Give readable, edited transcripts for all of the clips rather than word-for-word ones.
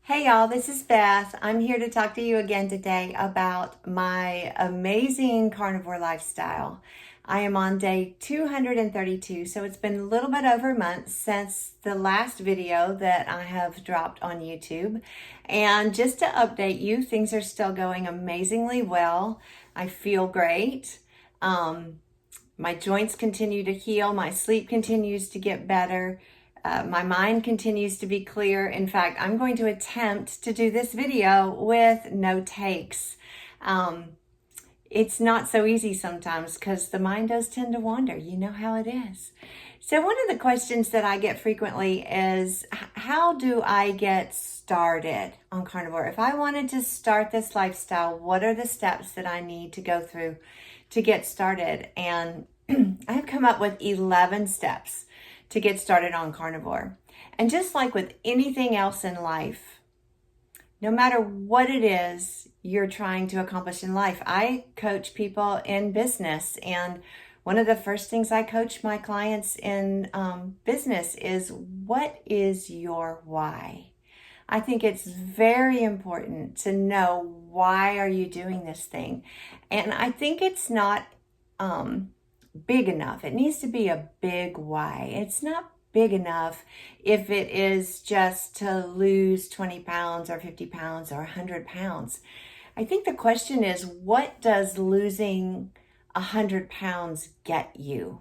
Hey y'all, this is Beth. I'm here to talk to you again today about my amazing carnivore lifestyle. I am on day 232, so it's been a little bit over a month since the last video that I have dropped on YouTube. And just to update you, things are still going amazingly well. I feel great. My joints continue to heal. My sleep continues to get better. My mind continues to be clear. In fact, I'm going to attempt to do this video with no takes. It's not so easy sometimes because the mind does tend to wander. You know how it is. So one of the questions that I get frequently is, how do I get started on carnivore? If I wanted to start this lifestyle, what are the steps that I need to go through to get started? And I have come up with 11 steps to get started on carnivore. And just like with anything else in life, no matter what it is you're trying to accomplish in life, I coach people in business. And one of the first things I coach my clients in business is, what is your why? I think it's very important to know, why are you doing this thing? And I think it's not big enough. It needs to be a big why. It's not big enough if it is just to lose 20 pounds or 50 pounds or 100 pounds. I think the question is, what does losing 100 pounds get you?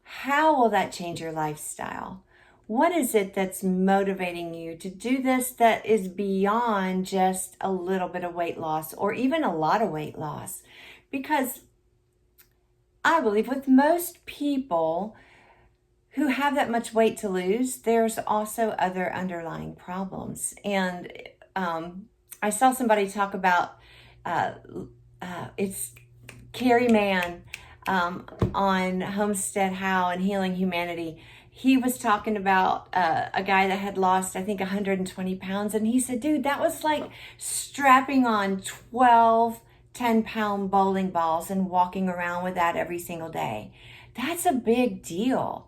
How will that change your lifestyle? What is it that's motivating you to do this that is beyond just a little bit of weight loss or even a lot of weight loss? Because I believe with most people who have that much weight to lose, there's also other underlying problems. And I saw somebody talk about, it's Carrie Mann on Homestead How and Healing Humanity. He was talking about a guy that had lost, I think, 120 pounds. And he said, dude, that was like strapping on 12 10-pound bowling balls and walking around with that every single day. That's a big deal.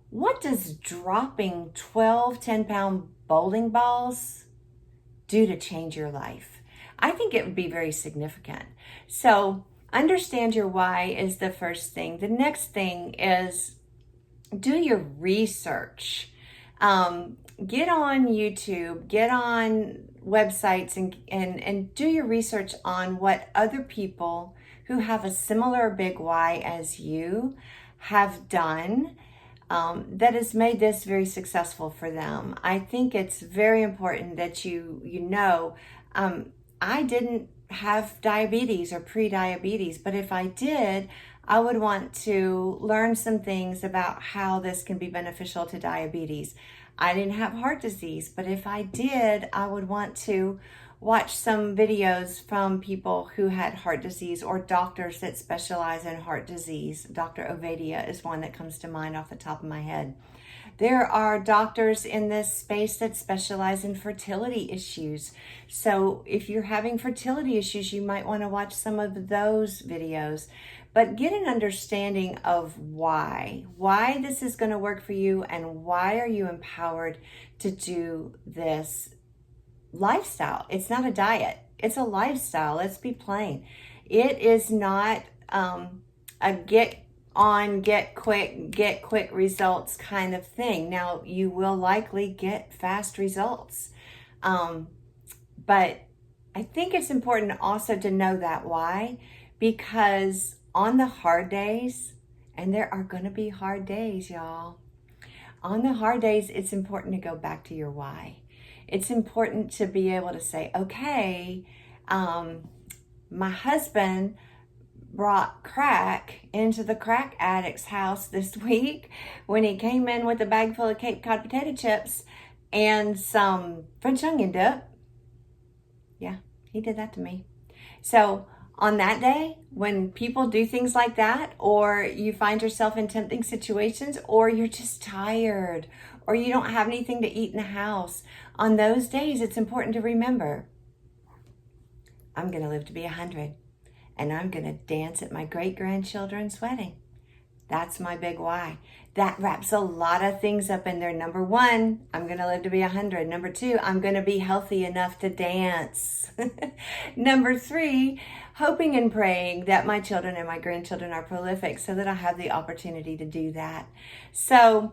What does dropping 12 10-pound bowling balls do to change your life? I think it would be very significant. So understand your why is the first thing. The next thing is, do your research. Get on YouTube, get on websites and do your research on what other people who have a similar big why as you have done that has made this very successful for them. I think it's very important that you know, I didn't have diabetes or pre-diabetes, but if I did, I would want to learn some things about how this can be beneficial to diabetes. I didn't have heart disease, but if I did, I would want to watch some videos from people who had heart disease or doctors that specialize in heart disease. Dr. Ovadia is one that comes to mind off the top of my head. There are doctors in this space that specialize in fertility issues. So if you're having fertility issues, you might want to watch some of those videos. But get an understanding of why this is going to work for you, and why are you empowered to do this lifestyle. It's not a diet. It's a lifestyle. Let's be plain. It is not a get quick results kind of thing. Now, you will likely get fast results. But I think it's important also to know that why, because on the hard days, and there are going to be hard days, y'all. On the hard days, it's important to go back to your why. It's important to be able to say, okay, my husband brought crack into the crack addict's house this week when he came in with a bag full of Cape Cod potato chips and some French onion dip. Yeah, he did that to me. So on that day, when people do things like that, or you find yourself in tempting situations, or you're just tired, or you don't have anything to eat in the house, on those days, it's important to remember, I'm going to live to be 100, and I'm going to dance at my great-grandchildren's wedding. That's my big why. That wraps a lot of things up in there. Number one, I'm going to live to be 100. Number two, I'm going to be healthy enough to dance. Number three, hoping and praying that my children and my grandchildren are prolific so that I have the opportunity to do that. So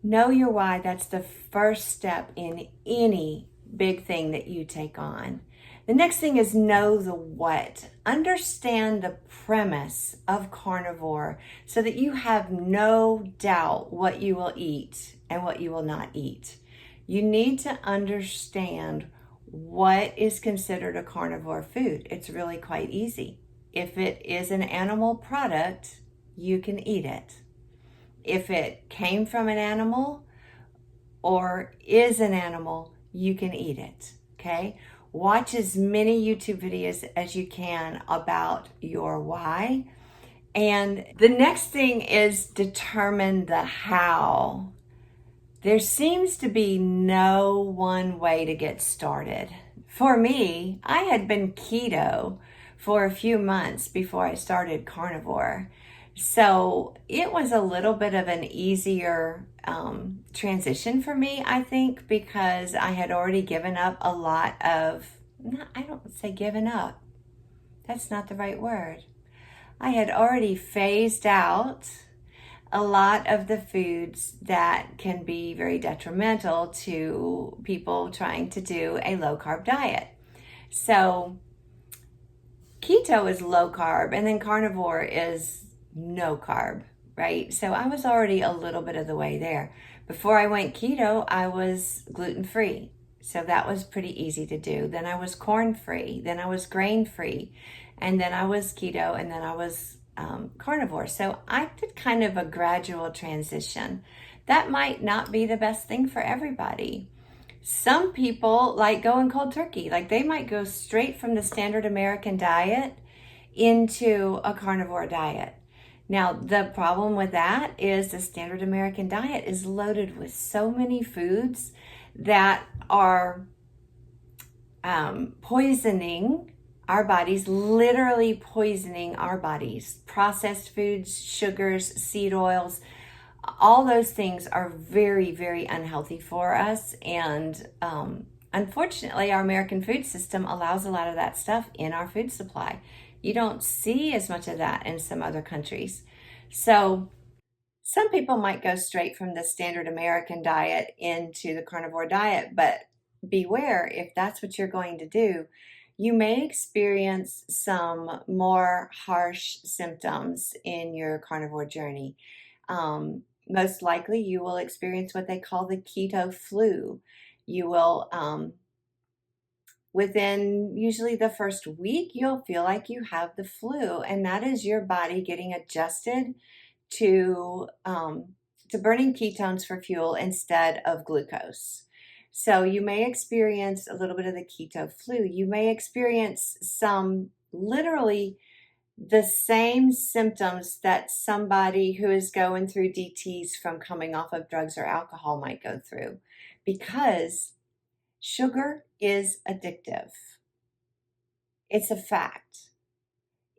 know your why. That's the first step in any big thing that you take on. The next thing is know the what. Understand the premise of carnivore so that you have no doubt what you will eat and what you will not eat. You need to understand what is considered a carnivore food. It's really quite easy. If it is an animal product, you can eat it. If it came from an animal or is an animal, you can eat it, okay? Watch as many YouTube videos as you can about your why. And the next thing is determine the how. There seems to be no one way to get started. For me, I had been keto for a few months before I started carnivore. So it was a little bit of an easier transition for me, I think, because I had already given up a lot of, I don't say given up, that's not the right word. I had already phased out a lot of the foods that can be very detrimental to people trying to do a low carb diet. So keto is low carb and then carnivore is no carb, right? So I was already a little bit of the way there. Before I went keto, I was gluten-free. So that was pretty easy to do. Then I was corn-free. Then I was grain-free. And then I was keto. And then I was carnivore. So I did kind of a gradual transition. That might not be the best thing for everybody. Some people like going cold turkey. Like they might go straight from the standard American diet into a carnivore diet. Now, the problem with that is the standard American diet is loaded with so many foods that are poisoning our bodies, literally poisoning our bodies. Processed foods, sugars, seed oils, all those things are very, very unhealthy for us. And unfortunately, our American food system allows a lot of that stuff in our food supply. You don't see as much of that in some other countries. So some people might go straight from the standard American diet into the carnivore diet, but beware, if that's what you're going to do, you may experience some more harsh symptoms in your carnivore journey. Most likely you will experience what they call the keto flu. You will within usually the first week, you'll feel like you have the flu, and that is your body getting adjusted to burning ketones for fuel instead of glucose. So you may experience a little bit of the keto flu. You may experience some literally the same symptoms that somebody who is going through DTs from coming off of drugs or alcohol might go through, because sugar is addictive. It's a fact.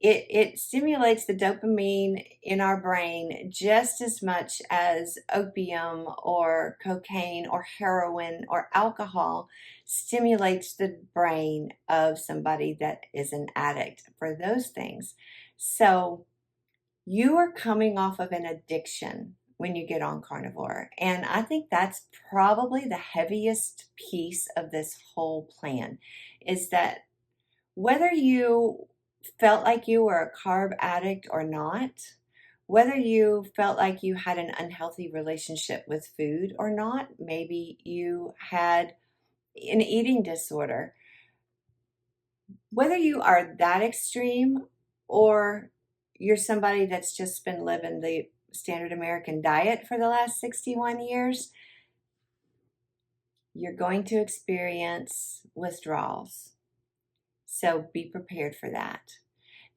It stimulates the dopamine in our brain just as much as opium or cocaine or heroin or alcohol stimulates the brain of somebody that is an addict for those things. So you are coming off of an addiction when you get on carnivore. And I think that's probably the heaviest piece of this whole plan, is that whether you felt like you were a carb addict or not, whether you felt like you had an unhealthy relationship with food or not, maybe you had an eating disorder, whether you are that extreme or you're somebody that's just been living the standard American diet for the last 61 years, you're going to experience withdrawals. So be prepared for that.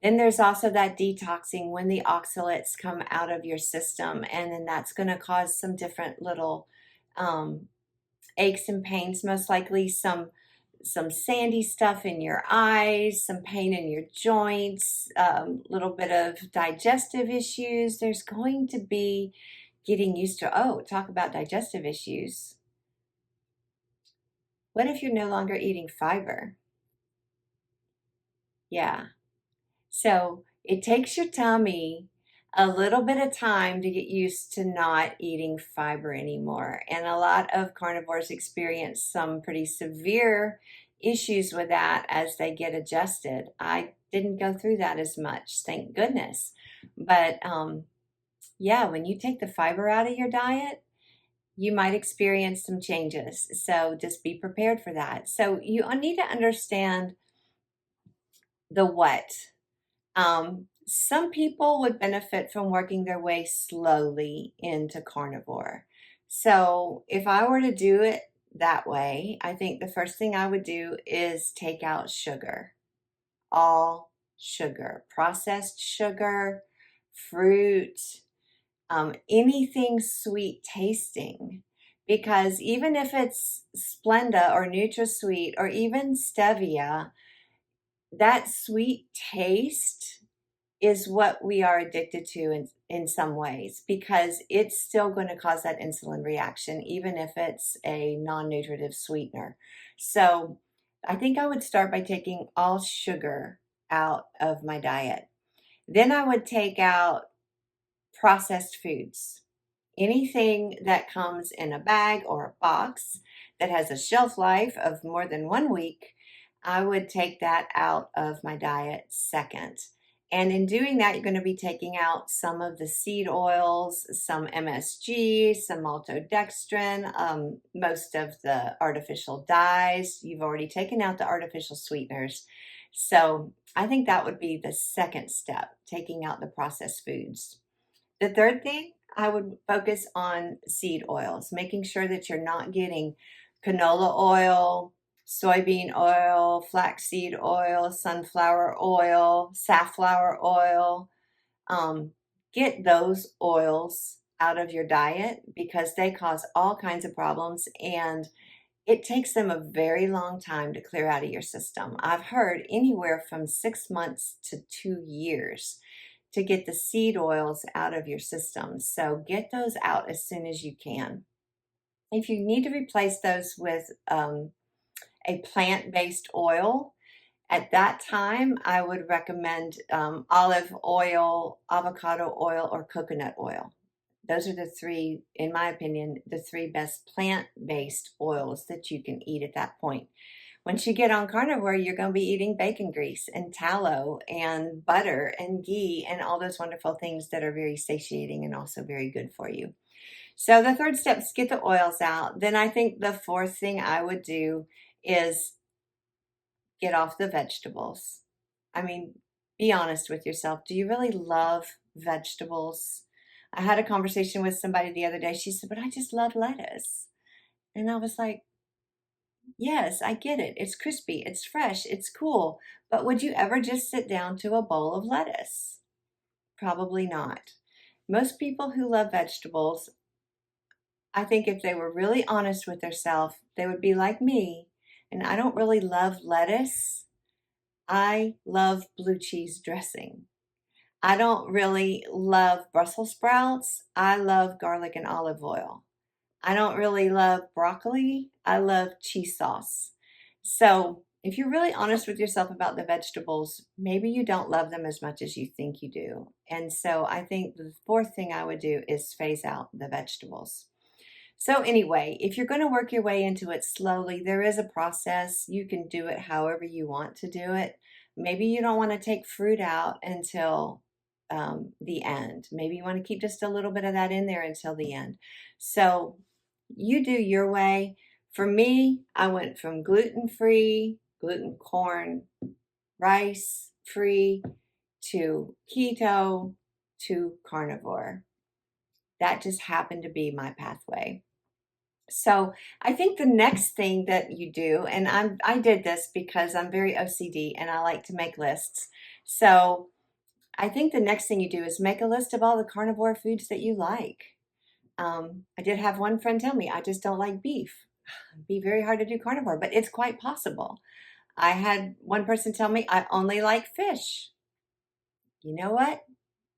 Then there's also that detoxing when the oxalates come out of your system, and then that's going to cause some different little aches and pains, most likely some some sandy stuff in your eyes, some pain in your joints, a little bit of digestive issues. There's going to be getting used to, oh, talk about digestive issues. What if you're no longer eating fiber? Yeah. So it takes your tummy a little bit of time to get used to not eating fiber anymore. And a lot of carnivores experience some pretty severe issues with that as they get adjusted. I didn't go through that as much, thank goodness. But yeah, when you take the fiber out of your diet, you might experience some changes. So just be prepared for that. So you need to understand the what. Some people would benefit from working their way slowly into carnivore. So if I were to do it that way, I think the first thing I would do is take out sugar, all sugar, processed sugar, fruit, anything sweet tasting. Because even if it's Splenda or NutraSweet or even stevia, that sweet taste is what we are addicted to in some ways, because it's still going to cause that insulin reaction, even if it's a non-nutritive sweetener. So I think I would start by taking all sugar out of my diet. Then I would take out processed foods. Anything that comes in a bag or a box that has a shelf life of more than 1 week, I would take that out of my diet second. And in doing that, you're going to be taking out some of the seed oils, some MSG, some maltodextrin, most of the artificial dyes. You've already taken out the artificial sweeteners. So I think that would be the second step, taking out the processed foods. The third thing, I would focus on seed oils, making sure that you're not getting canola oil, soybean oil, flaxseed oil, sunflower oil, safflower oil. Um, get those oils out of your diet because they cause all kinds of problems, and it takes them a very long time to clear out of your system. I've heard anywhere from 6 months to 2 years to get the seed oils out of your system. So get those out as soon as you can. If you need to replace those with a plant-based oil, at that time, I would recommend olive oil, avocado oil, or coconut oil. Those are the three, in my opinion, the three best plant-based oils that you can eat at that point. Once you get on carnivore, you're going to be eating bacon grease and tallow and butter and ghee and all those wonderful things that are very satiating and also very good for you. So the third step is get the oils out. Then I think the fourth thing I would do is get off the vegetables. I mean, be honest with yourself. Do you really love vegetables? I had a conversation with somebody the other day. She said, but I just love lettuce. And I was like, yes, I get it. It's crispy, it's fresh, it's cool. But would you ever just sit down to a bowl of lettuce? Probably not. Most people who love vegetables, I think if they were really honest with themselves, they would be like me. And I don't really love lettuce. I love blue cheese dressing. I don't really love Brussels sprouts. I love garlic and olive oil. I don't really love broccoli. I love cheese sauce. So, if you're really honest with yourself about the vegetables, maybe you don't love them as much as you think you do. And so, I think the fourth thing I would do is phase out the vegetables. So, anyway, if you're going to work your way into it slowly, there is a process. You can do it however you want to do it. Maybe you don't want to take fruit out until the end. Maybe you want to keep just a little bit of that in there until the end. So, you do your way. For me, I went from gluten free, gluten corn, rice free to keto to carnivore. That just happened to be my pathway. So I think the next thing that you do, and I did this because I'm very OCD and I like to make lists. So I think the next thing you do is make a list of all the carnivore foods that you like. I did have one friend tell me, I just don't like beef. It'd be very hard to do carnivore, but it's quite possible. I had one person tell me, I only like fish. You know what?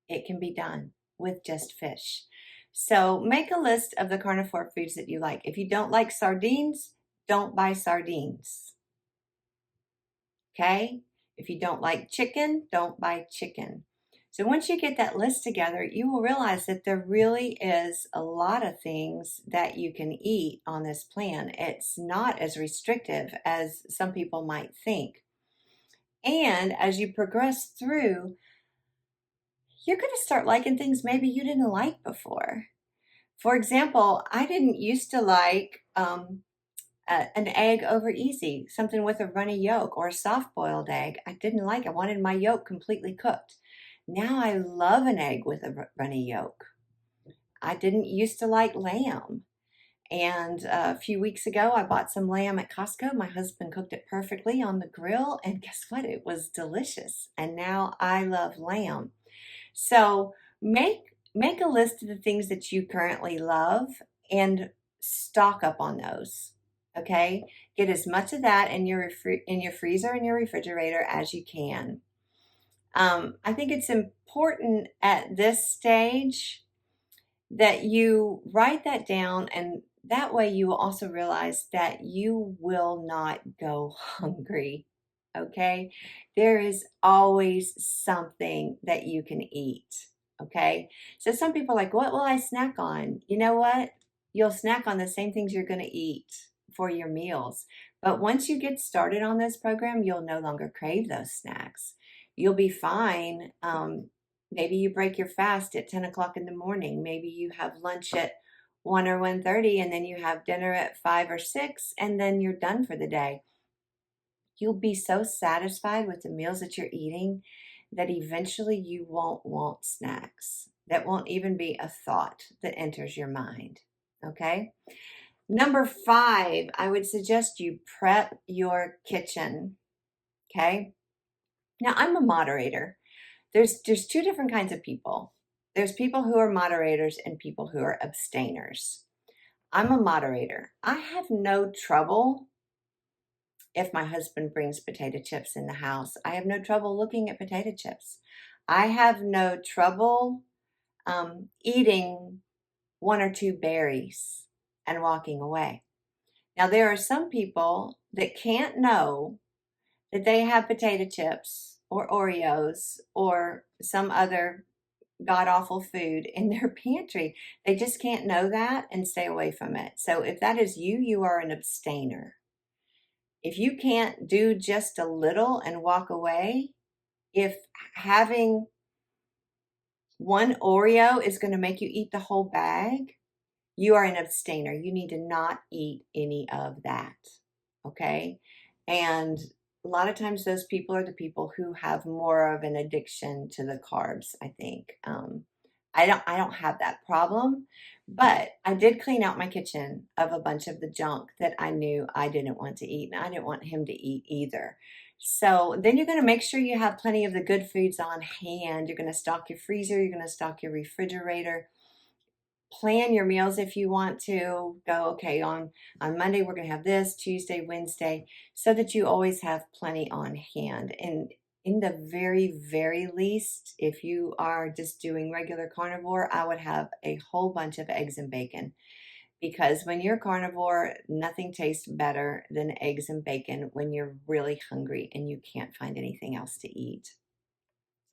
It can be done with just fish. So make a list of the carnivore foods that you like. If you don't like sardines, don't buy sardines. Okay? If you don't like chicken, don't buy chicken. So once you get that list together, you will realize that there really is a lot of things that you can eat on this plan. It's not as restrictive as some people might think. And as you progress through, you're going to start liking things maybe you didn't like before. For example, I didn't used to like an egg over easy, something with a runny yolk or a soft boiled egg. I didn't like it. I wanted my yolk completely cooked. Now I love an egg with a runny yolk. I didn't used to like lamb. And a few weeks ago, I bought some lamb at Costco. My husband cooked it perfectly on the grill. And guess what? It was delicious. And now I love lamb. So make a list of the things that you currently love and stock up on those. Okay? Get as much of that in your freezer and your refrigerator as you can. I think it's important at this stage that you write that down, and that way you will also realize that you will not go hungry. Okay? There is always something that you can eat. Okay? So some people are like, what will I snack on? You know what? You'll snack on the same things you're going to eat for your meals. But once you get started on this program, you'll no longer crave those snacks. You'll be fine. Maybe you break your fast at 10 o'clock in the morning. Maybe you have lunch at 1 or 1:30, and then you have dinner at 5 or 6, and then you're done for the day. You'll be so satisfied with the meals that you're eating that eventually you won't want snacks. That won't even be a thought that enters your mind. Okay? Number 5, I would suggest you prep your kitchen. Okay? Now, I'm a moderator. There's two different kinds of people. There's people who are moderators and people who are abstainers. I'm a moderator. I have no trouble if my husband brings potato chips in the house. I have no trouble looking at potato chips. I have no trouble eating 1 or 2 berries and walking away. Now, there are some people that can't know that they have potato chips or Oreos or some other god awful food in their pantry. They just can't know that and stay away from it. So if that is you, you are an abstainer. If you can't do just a little and walk away, if having one Oreo is going to make you eat the whole bag, you are an abstainer. You need to not eat any of that. Okay? And a lot of times those people are the people who have more of an addiction to the carbs, I think. I don't have that problem, but I did clean out my kitchen of a bunch of the junk that I knew I didn't want to eat, and I didn't want him to eat either. So then you're going to make sure you have plenty of the good foods on hand. You're going to stock your freezer, you're going to stock your refrigerator. Plan your meals if you want to. Go, okay, on Monday we're going to have this, Tuesday, Wednesday, so that you always have plenty on hand. And in the very, very least, if you are just doing regular carnivore, I would have a whole bunch of eggs and bacon, because when you're carnivore, nothing tastes better than eggs and bacon when you're really hungry and you can't find anything else to eat.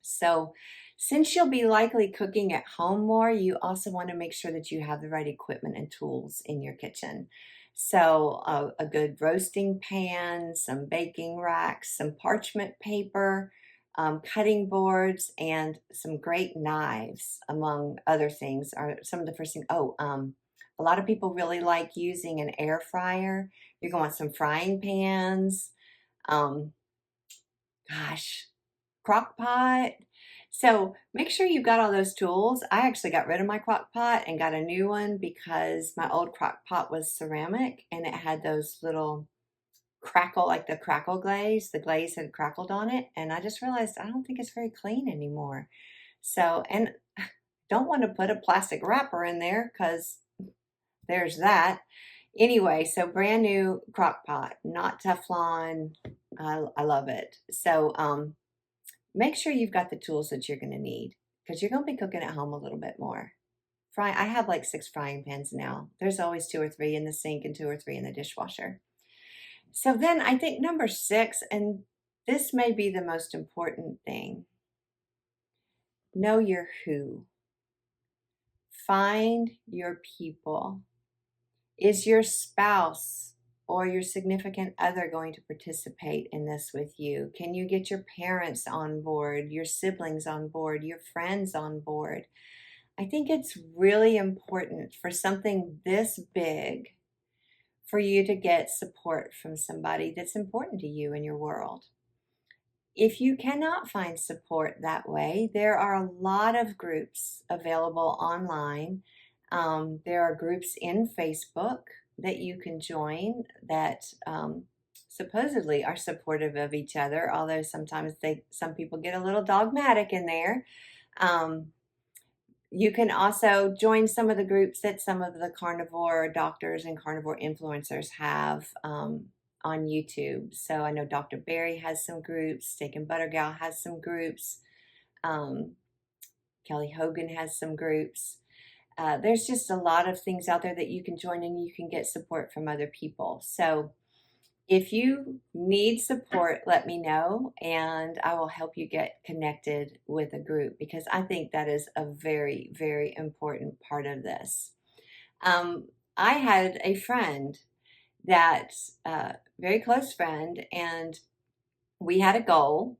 So since you'll be likely cooking at home more, you also want to make sure that you have the right equipment and tools in your kitchen. So a good roasting pan, some baking racks, some parchment paper, cutting boards, and some great knives, among other things, are some of the first things. A lot of people really like using an air fryer. You're going to want some frying pans. Um, gosh, crock pot. So make sure you've got all those tools. I actually got rid of my crock pot and got a new one because my old crock pot was ceramic and it had those little crackle, like the crackle glaze. The glaze had crackled on it, and I just realized I don't think it's very clean anymore. So, and don't want to put a plastic wrapper in there because there's that. Anyway, so brand new crock pot, not Teflon. I love it. So make sure you've got the tools that you're going to need because you're going to be cooking at home a little bit more. I have like 6 frying pans now. There's always 2 or 3 in the sink and 2 or 3 in the dishwasher. So then I think number 6, and this may be the most important thing, know your who. Find your people. Is your spouse or your significant other going to participate in this with you? Can you get your parents on board, your siblings on board, your friends on board? I think it's really important for something this big for you to get support from somebody that's important to you in your world. If you cannot find support that way, there are a lot of groups available online. There are groups in Facebook that you can join that supposedly are supportive of each other, although sometimes some people get a little dogmatic in there. You can also join some of the groups that some of the carnivore doctors and carnivore influencers have on YouTube. So I know Dr. Barry has some groups, Steak and Butter Gal has some groups, Kelly Hogan has some groups. There's just a lot of things out there that you can join and you can get support from other people. So if you need support, let me know and I will help you get connected with a group because I think that is a very, very important part of this. I had a friend that, very close friend, and we had a goal.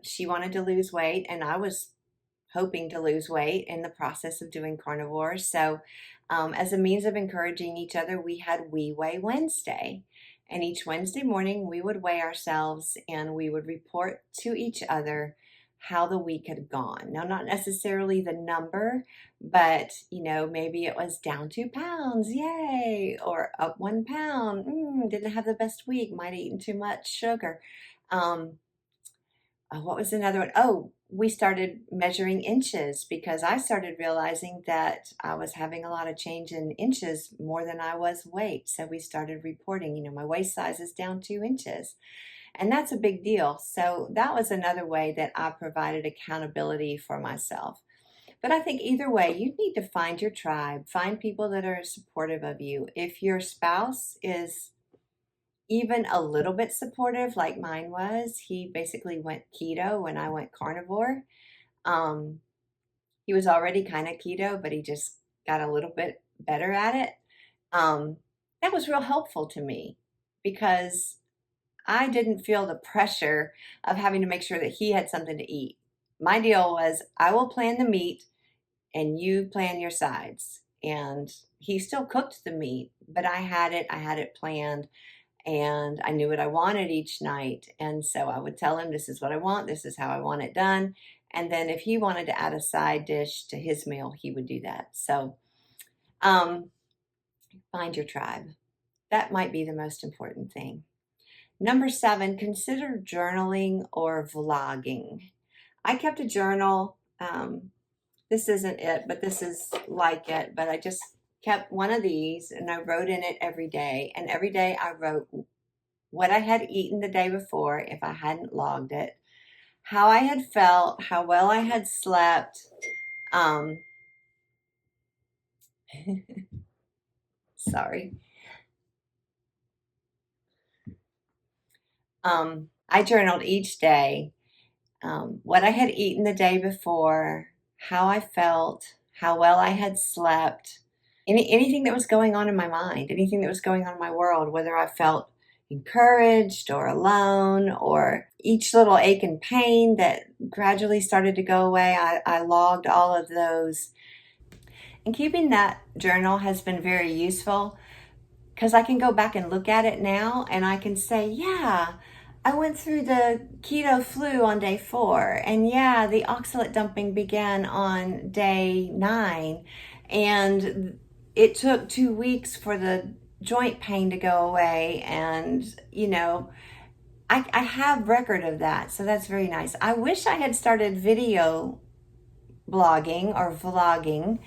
She wanted to lose weight and I was hoping to lose weight in the process of doing carnivore. So as a means of encouraging each other, we had We Weigh Wednesday. And each Wednesday morning, we would weigh ourselves and we would report to each other how the week had gone. Now, not necessarily the number, but, maybe it was down 2 pounds, yay, or up 1 pound, didn't have the best week, might have eaten too much sugar. What was another one? Oh, we started measuring inches because I started realizing that I was having a lot of change in inches more than I was weight. So we started reporting, my waist size is down 2 inches. And that's a big deal. So that was another way that I provided accountability for myself. But I think either way, you need to find your tribe, find people that are supportive of you. If your spouse is even a little bit supportive, like mine was, he basically went keto when I went carnivore. He was already kind of keto, but he just got a little bit better at it. That was real helpful to me because I didn't feel the pressure of having to make sure that he had something to eat. My deal was I will plan the meat and you plan your sides. And he still cooked the meat, but I had it planned and I knew what I wanted each night. And so I would tell him, this is what I want. This is how I want it done. And then if he wanted to add a side dish to his meal, he would do that. So find your tribe. That might be the most important thing. Number 7, consider journaling or vlogging. I kept a journal. This isn't it, but this is like it. But I just kept one of these and I wrote in it every day. And every day I wrote what I had eaten the day before if I hadn't logged it, how I had felt, how well I had slept. Sorry. I journaled each day what I had eaten the day before, how I felt, how well I had slept, anything that was going on in my mind, anything that was going on in my world, whether I felt encouraged or alone, or each little ache and pain that gradually started to go away. I logged all of those. And keeping that journal has been very useful because I can go back and look at it now and I can say, yeah, I went through the keto flu on day 4. And yeah, the oxalate dumping began on day 9. And it took 2 weeks for the joint pain to go away. And, I have record of that. So that's very nice. I wish I had started video blogging or vlogging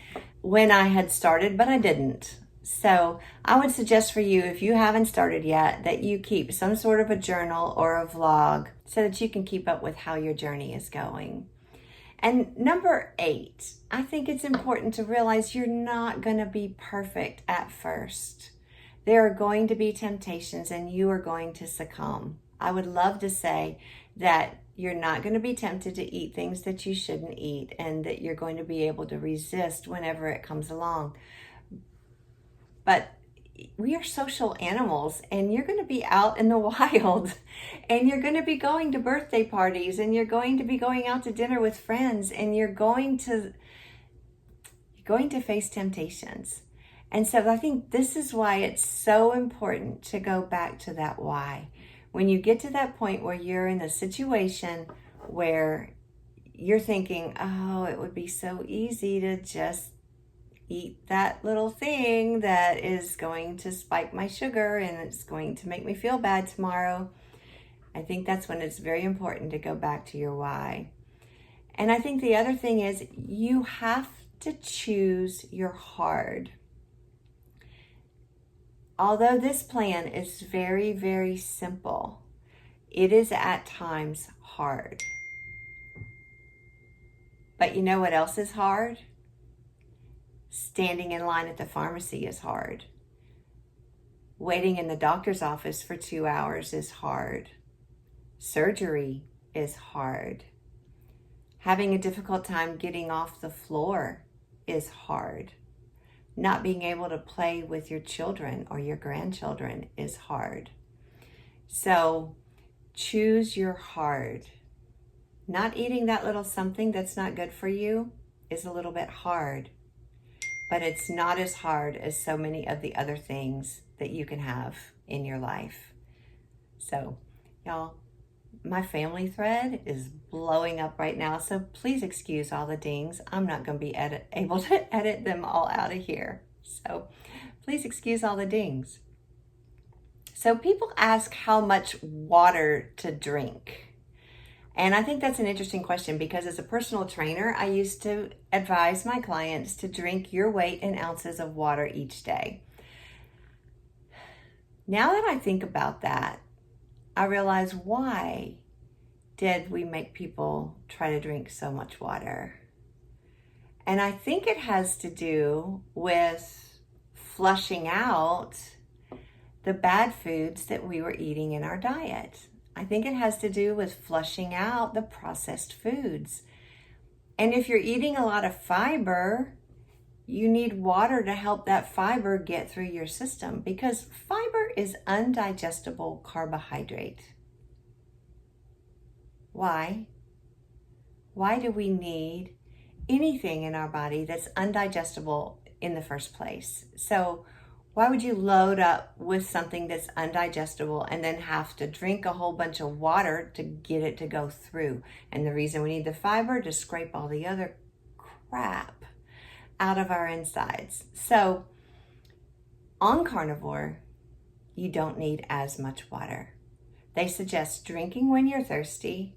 when I had started, but I didn't. So I would suggest for you, if you haven't started yet, that you keep some sort of a journal or a vlog so that you can keep up with how your journey is going. And number 8, I think it's important to realize you're not going to be perfect at first. There are going to be temptations and you are going to succumb. I would love to say that you're not going to be tempted to eat things that you shouldn't eat and that you're going to be able to resist whenever it comes along. But we are social animals and you're going to be out in the wild and you're going to be going to birthday parties and you're going to be going out to dinner with friends and you're going to face temptations. And so I think this is why it's so important to go back to that why. When you get to that point where you're in a situation where you're thinking, oh, it would be so easy to just eat that little thing that is going to spike my sugar and it's going to make me feel bad tomorrow. I think that's when it's very important to go back to your why. And I think the other thing is you have to choose your hard. Although this plan is very, very simple, it is at times hard. But you know what else is hard? Standing in line at the pharmacy is hard. Waiting in the doctor's office for 2 hours is hard. Surgery is hard. Having a difficult time getting off the floor is hard. Not being able to play with your children or your grandchildren is hard. So choose your hard. Not eating that little something that's not good for you is a little bit hard. But it's not as hard as so many of the other things that you can have in your life. So, y'all, my family thread is blowing up right now, so please excuse all the dings. I'm not going to be able to edit them all out of here. So please excuse all the dings. So people ask how much water to drink. And I think that's an interesting question because as a personal trainer, I used to advise my clients to drink your weight in ounces of water each day. Now that I think about that, I realize why did we make people try to drink so much water? And I think it has to do with flushing out the bad foods that we were eating in our diet. I think it has to do with flushing out the processed foods. And if you're eating a lot of fiber, you need water to help that fiber get through your system because fiber is undigestible carbohydrate. Why? Why do we need anything in our body that's undigestible in the first place? So why would you load up with something that's undigestible and then have to drink a whole bunch of water to get it to go through? And the reason we need the fiber to scrape all the other crap out of our insides. So on Carnivore, you don't need as much water. They suggest drinking when you're thirsty,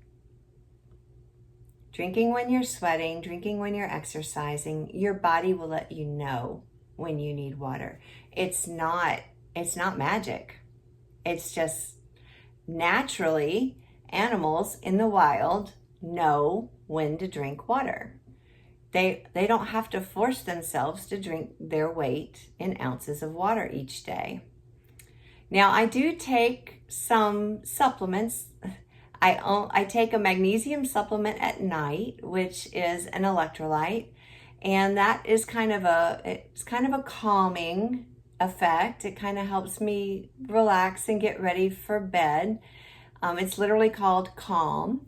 drinking when you're sweating, drinking when you're exercising. Your body will let you know when you need water. It's not magic. It's just naturally animals in the wild know when to drink water. They don't have to force themselves to drink their weight in ounces of water each day. Now, I do take some supplements. I take a magnesium supplement at night, which is an electrolyte, and that is kind of a calming effect. It kind of helps me relax and get ready for bed. It's literally called Calm.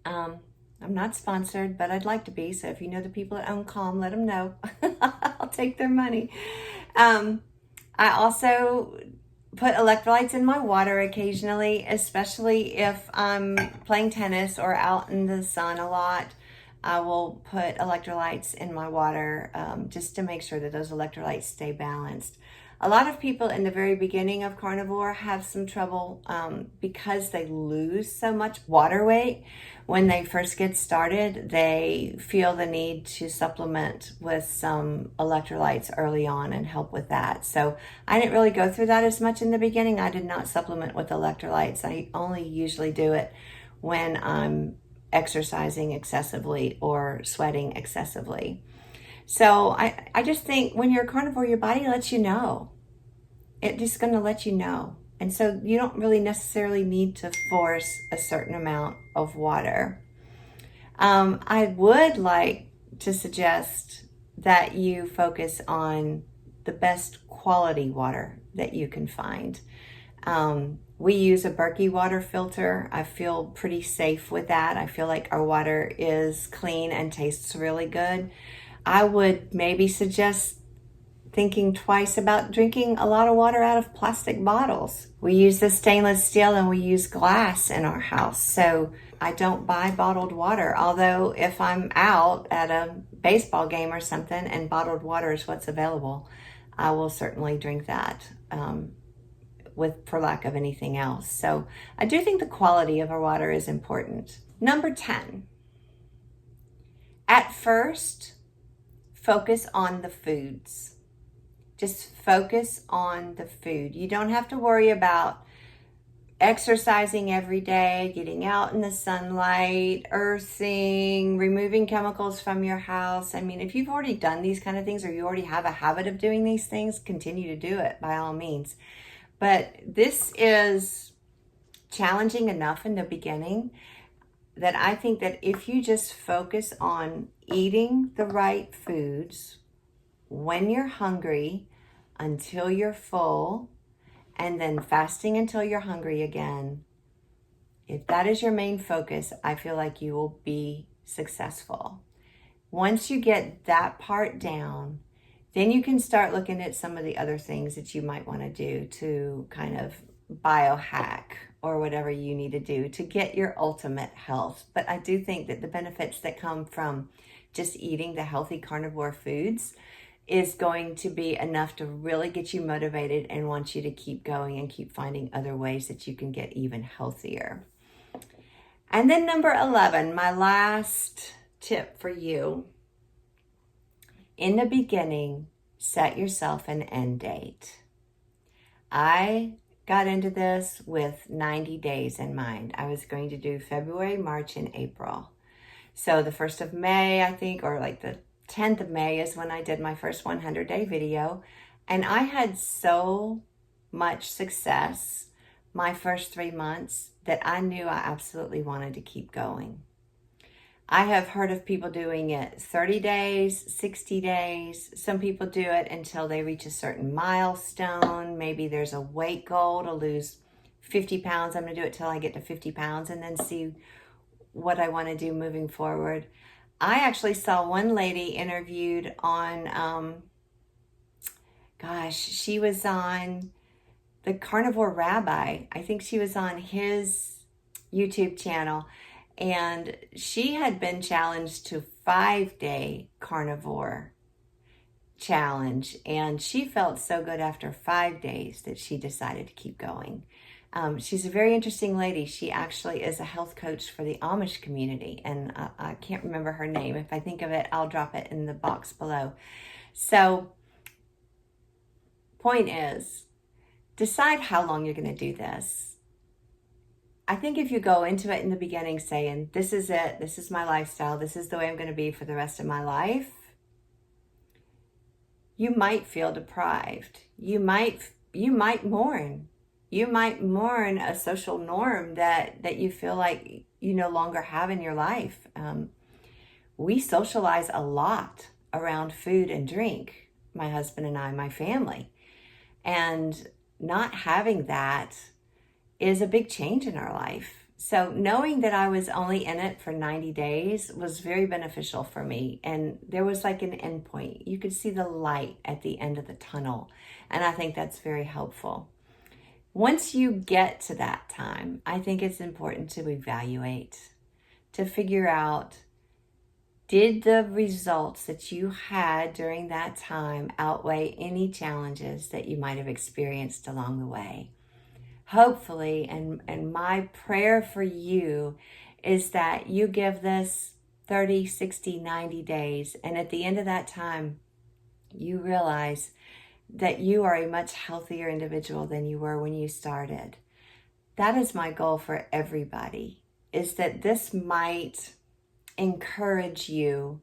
I'm not sponsored, but I'd like to be. So if you know the people that own Calm, let them know. I'll take their money. I also put electrolytes in my water occasionally, especially if I'm playing tennis or out in the sun a lot. I will put electrolytes in my water just to make sure that those electrolytes stay balanced. A lot of people in the very beginning of carnivore have some trouble because they lose so much water weight. When they first get started, they feel the need to supplement with some electrolytes early on and help with that. So I didn't really go through that as much in the beginning. I did not supplement with electrolytes. I only usually do it when I'm exercising excessively or sweating excessively. So I just think when you're a carnivore, your body lets you know. It's just going to let you know. And so you don't really necessarily need to force a certain amount of water. I would like to suggest that you focus on the best quality water that you can find. We use a Berkey water filter. I feel pretty safe with that. I feel like our water is clean and tastes really good. I would maybe suggest thinking twice about drinking a lot of water out of plastic bottles. We use the stainless steel and we use glass in our house. So I don't buy bottled water. Although if I'm out at a baseball game or something and bottled water is what's available, I will certainly drink that for lack of anything else. So I do think the quality of our water is important. Number 10, at first, focus on the foods. Just focus on the food. You don't have to worry about exercising every day, getting out in the sunlight, earthing, removing chemicals from your house. I mean, if you've already done these kind of things or you already have a habit of doing these things, continue to do it by all means. But this is challenging enough in the beginning that I think that if you just focus on eating the right foods when you're hungry until you're full, and then fasting until you're hungry again, if that is your main focus, I feel like you will be successful. Once you get that part down, then you can start looking at some of the other things that you might want to do to kind of biohack or whatever you need to do to get your ultimate health. But I do think that the benefits that come from just eating the healthy carnivore foods is going to be enough to really get you motivated and want you to keep going and keep finding other ways that you can get even healthier. And then number 11, my last tip for you. In the beginning, set yourself an end date. I got into this with 90 days in mind. I was going to do February, March, and April. So the 1st of May, I think, or like the 10th of May is when I did my first 100-day video. And I had so much success my first 3 months that I knew I absolutely wanted to keep going. I have heard of people doing it 30 days, 60 days. Some people do it until they reach a certain milestone. Maybe there's a weight goal to lose 50 pounds. I'm going to do it till I get to 50 pounds and then see what I want to do moving forward. I actually saw one lady interviewed on, she was on the Carnivore Rabbi. I think she was on his YouTube channel. And she had been challenged to 5-day carnivore challenge. And she felt so good after 5 days that she decided to keep going. She's a very interesting lady. She actually is a health coach for the Amish community. And I can't remember her name. If I think of it, I'll drop it in the box below. So, point is, decide how long you're going to do this. I think if you go into it in the beginning saying, this is it, this is my lifestyle, this is the way I'm going to be for the rest of my life, you might feel deprived. You might mourn. You might mourn a social norm that you feel like you no longer have in your life. We socialize a lot around food and drink, my husband and I, my family. And not having that is a big change in our life. So knowing that I was only in it for 90 days was very beneficial for me. And there was like an end point. You could see the light at the end of the tunnel. And I think that's very helpful. Once you get to that time, I think it's important to evaluate, to figure out, Did the results that you had during that time outweigh any challenges that you might have experienced along the way? Hopefully, and my prayer for you is that you give this 30, 60, 90 days, and at the end of that time, you realize that you are a much healthier individual than you were when you started. That is my goal for everybody, is that this might encourage you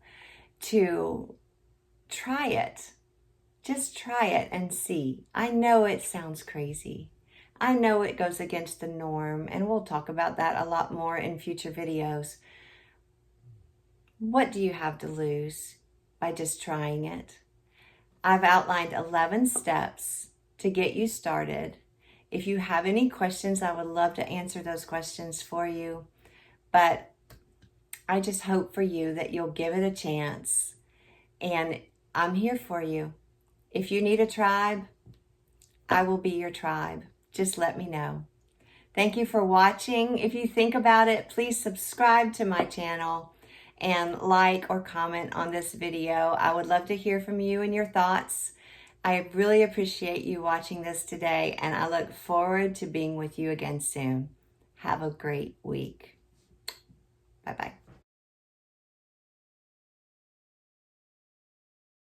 to try it. Just try it and see. I know it sounds crazy. I know it goes against the norm, and we'll talk about that a lot more in future videos. What do you have to lose by just trying it? I've outlined 11 steps to get you started. If you have any questions, I would love to answer those questions for you. But I just hope for you that you'll give it a chance. And I'm here for you. If you need a tribe, I will be your tribe. Just let me know. Thank you for watching. If you think about it, please subscribe to my channel and like or comment on this video. I would love to hear from you and your thoughts. I really appreciate you watching this today, and I look forward to being with you again soon. Have a great week. Bye-bye.